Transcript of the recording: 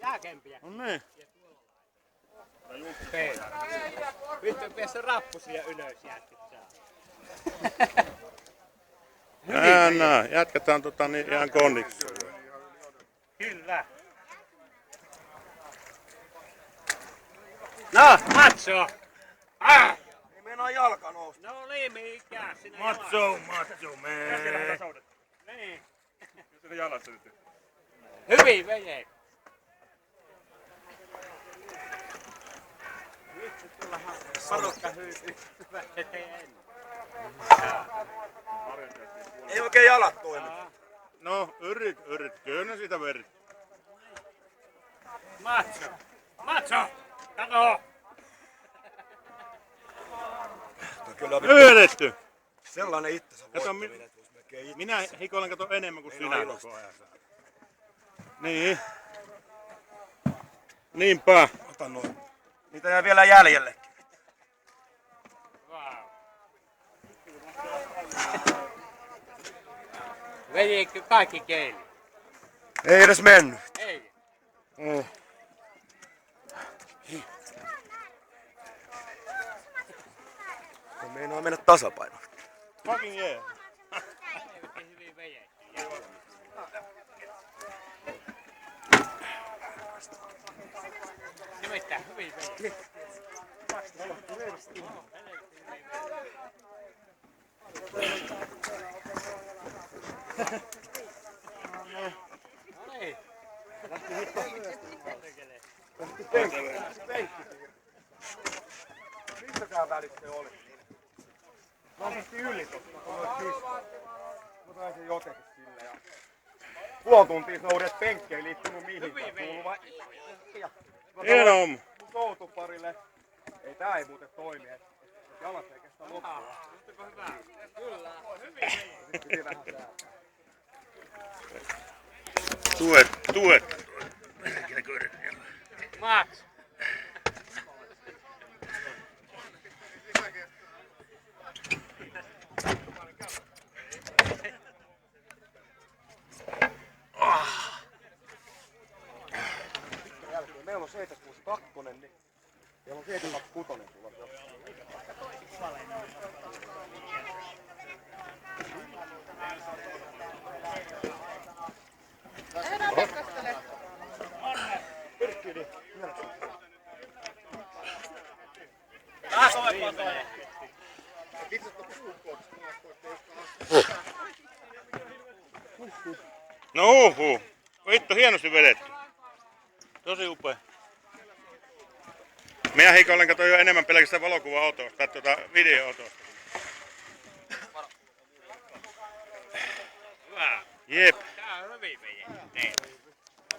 Jääkempiä. No niin. Vittu päässä rappusia ylös jätkittää. Jatketaan niin ihan kondiksi. Kyllä. No, Matso! Ah! Ei meinaa jalka nousta. No niin, mikä sinä Matso, mee. Niin. Se jalassa nyt. Hyvin veje. Vittu tuollahan porukka hyytyy eteen. Ei oikein jalat toimi. No, yrit. Kyllä siitä verit. Matso! Kato! Kyllä Yhdetty! sellainen itsensä voittaminen, että vois melkein itse. Minä hikoilen kato enemmän kuin Ei sinä ole koko ajan. Niin. Niinpä. Ota noin. Niitä jää vielä jäljellekin. Vejikö kaikki keili? Ei edes mennyt. Ei. No meinaa mennä tasapainoon. Fucking yeah. Hyvin vejetty. Nimittäin hyvin vejetty. No niin. Missäkään välissä se oli? Mä otin yli tosta, kun olet pistää. Mä sain sen jotenkin sille ja... Puoli tuntia noudet penkkeihin liittynyt mihinkään. Kuuluu vaan... Hieno homma. Mun soutuparille. Ei tää ei muuten toimi, et jalat ei kestä loppuun. Ottiko hyvää? Kyllä. Hyvin. Sitten piti vähän säätää. Tuet. Mats. Meillä on 762, niin meillä on 726 tulossa. No vittu hienosti vedetty. Tosi upea. Minä hikoilen kato jo enemmän pelkästään valokuva-otosta tai video-otosta. Hyvä. Jep. Tää on hyvin vejetty. Niin.